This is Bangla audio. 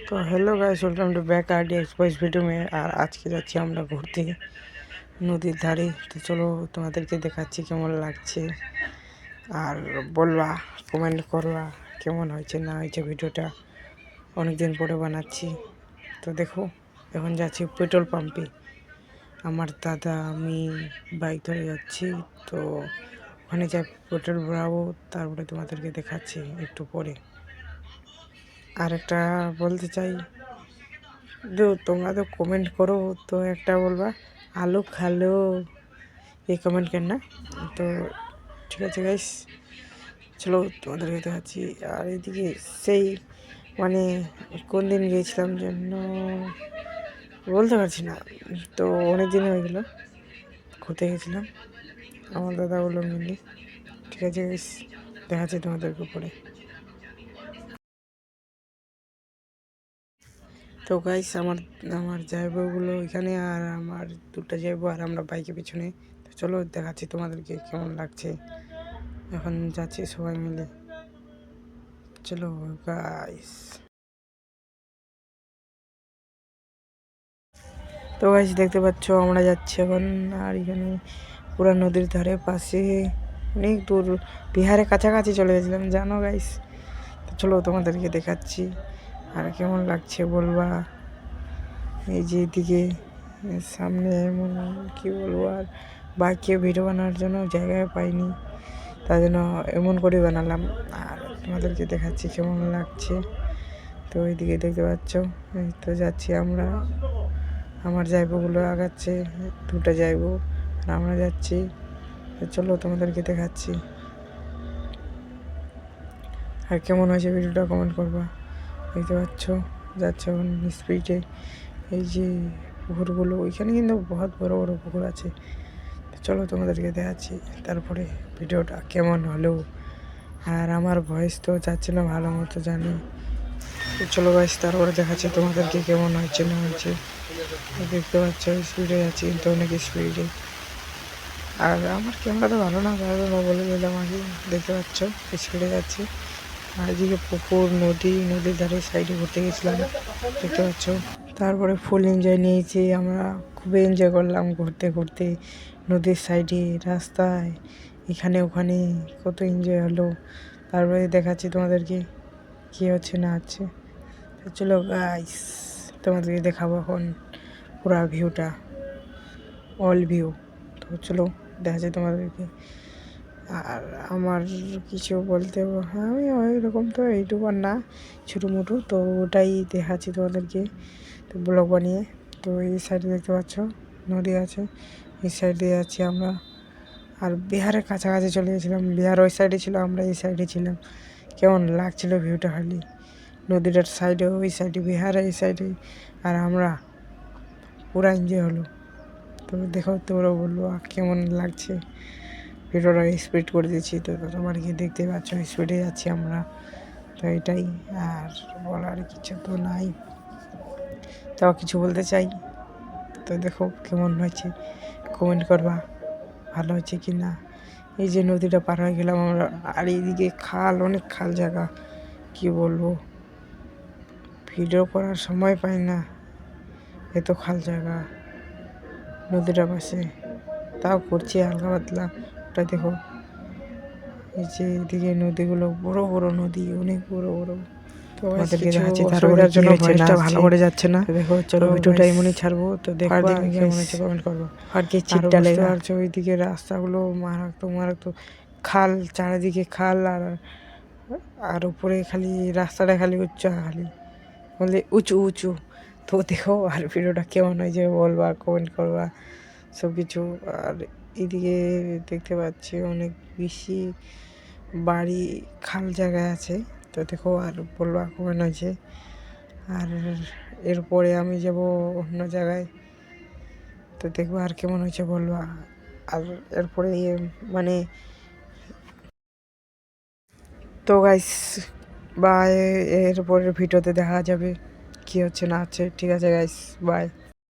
तो hello guys, welcome to back R D express video में। আর আজকে যাচ্ছি আমরা ঘুরতে নদীর ধারে। তো চলো তোমাদেরকে দেখাচ্ছি কেমন লাগছে, আর বলবা, কমেন্ট করবা কেমন হয়েছে না হয়েছে। ভিডিওটা অনেক দিন পরে বানাচ্ছি। তো দেখো, এখন যাচ্ছি পেট্রোল পাম্পে। আমার দাদা আমি বাইক ধরে যাচ্ছি। তো ওখানে যাই পেট্রোল ভরাবো, তারপরে তোমাদেরকে দেখাচ্ছি একটু পরে। আর একটা বলতে চাই, তোমরা তো কমেন্ট করো, তো একটা বলবা আলু খালো, এই কমেন্ট কেন না। তো ঠিক আছে গাইস, চলো তোমাদেরকে দেখাচ্ছি। আর এদিকে সেই মানে কোন দিন গিয়েছিলাম জন্য বলতে পারছি না, তো অনেক দিন হয়ে গেলো ঘুরতে গেছিলাম আমার দাদাগুলো মিলে। ঠিক আছে গাইস, দেখাচ্ছি তোমাদেরকে পরে। তো গাইস, আমার আমার জায়গাগুলো এখানে, আর আমার দুটো যাইবো, আর আমরা বাইকের পিছনে। তো চলো দেখাচ্ছি তোমাদেরকে কেমন লাগছে। এখন যাচ্ছি সবাই মিলে, চলো গাইস। তো গাইস দেখতে পাচ্ছ আমরা যাচ্ছি এখন। আর এখানে পুরা নদীর ধারে পাশে অনেক দূর, বিহারের কাছাকাছি চলে গেছিলাম জানো গাইস। তো চলো তোমাদেরকে দেখাচ্ছি আর কেমন লাগছে বলবা। এই যে এদিকে সামনে এমন কী বলবো, আর বাইকে ভিডিও বানানোর জন্য জায়গায় পাইনি, তার জন্য এমন করে বানালাম। আর তোমাদেরকে দেখাচ্ছি কেমন লাগছে। তো এইদিকে দেখতে পাচ্ছ, এই তো যাচ্ছি আমরা। আমার জায়গাগুলো আগাচ্ছে, দুটো জায়গা, আর আমরা যাচ্ছি। চলো তোমাদেরকে দেখাচ্ছি আর কেমন হয়েছে ভিডিওটা কমেন্ট করবা। দেখতে পাচ্ছ যাচ্ছে এখন স্পিডে। এই যে পুকুরগুলো, ওইখানে কিন্তু বহুত বড় বড় পুকুর আছে। চলো তোমাদেরকে দেখাচ্ছি তারপরে ভিডিওটা কেমন হলো। আর আমার ভয়েস তো যাচ্ছে না ভালো মতো জানি। তো চলো গাইস, তারপরে দেখাচ্ছি তোমাদেরকে কেমন হয়েছে না হয়েছে। দেখতে পাচ্ছ স্পিডে যাচ্ছি, কিন্তু অনেক স্পিডে। আর আমার ক্যামেরা তো ভালো না, ভালো না বলে দিলাম আগে। দেখতে পাচ্ছ স্পিডে যাচ্ছি। আর এদিকে পুকুর, নদীর ধারে সাইডে ঘুরতে গেছিলাম, দেখতে পাচ্ছ। তারপরে ফুল এনজয় নিয়েছি আমরা, খুবই এনজয় করলাম ঘুরতে ঘুরতে নদীর সাইডে, রাস্তায়, এখানে ওখানে কত এনজয় হলো। তারপরে দেখাচ্ছি তোমাদেরকে কী হচ্ছে না হচ্ছে। চলো গাইস, তোমাদেরকে দেখাবো এখন পুরা ভিউটা, অল ভিউ। তো চলো দেখাচ্ছি তোমাদেরকে। আর আমার কিছু বলতে, আমি এরকম তো ইউটিউবার না, ছোটো মোটো, তো ওটাই দেখাচ্ছি তোমাদেরকে তো ব্লগ বানিয়ে। তো এই সাইডে দেখতে পাচ্ছ নদী আছে, এই সাইড দিয়ে যাচ্ছি আমরা। আর বিহারের কাছাকাছি চলে গেছিলাম, বিহার ওই সাইডে ছিল, আমরা এই সাইডে ছিলাম। কেমন লাগছিল ভিউটা, খালি নদীটার সাইডে, ওই সাইডে বিহার, এই সাইডে, আর আমরা পুরা এনজয় হলো। তো দেখো, তোমরা বলবো কেমন লাগছে। ভিডিওটা স্পিড করে দিচ্ছি, তো তোমার কি দেখতে পাচ্ছ স্পিডে যাচ্ছি আমরা। তো এটাই, আর বলার কিছু তো নাই। তাও কিছু বলতে চাই, তো দেখো কেমন হয়েছে, কমেন্ট করবা ভালো হয়েছে কি না। এই যে নদীটা পার হয়ে গেলাম আমরা, আর এইদিকে খাল, অনেক খাল জায়গা, কি বলবো, ভিডিও করার সময় পাই না, এত খাল জায়গা নদীটা পাশে। তাও করছি হালকা পাতলা। ওটা দেখো, এই যে এদিকে নদীগুলো বড় বড় নদী, অনেক বড় বড়। তো আমাদেরকে দেখাচ্ছি, তারপরে জন্য ভয়েসটা ভালো করে যাচ্ছে না। দেখো চলো ভিডিওটা এমনই ছাড়বো, তো দেখো কেমন হয়েছে কমেন্ট করবো। আর কি চিপটা লেগে আছে, ওইদিকে রাস্তাগুলো মারাত্মক মারাত্মক, খাল চারিদিকে খাল, আর উপরে খালি রাস্তাটা খালি উঁচা, খালি বললে উঁচু উঁচু। তো দেখো আর ভিডিওটা কেমন হয়েছে বলবা, কমেন্ট করবা সব কিছু। আর এদিকে দেখতে পাচ্ছি অনেক বেশি বাড়ি, খাল জায়গায় আছে। তো দেখো আর বলবা কমেন্ট হয়েছে। আর এরপরে আমি যাব অন্য জায়গায়, তো দেখবো আর কেমন হয়েছে বলবা। আর এরপরে মানে, তো গাইস বাই, এরপরের ভিডিওতে দেখা যাবে কি হচ্ছে না হচ্ছে। ঠিক আছে গাইস, বাই।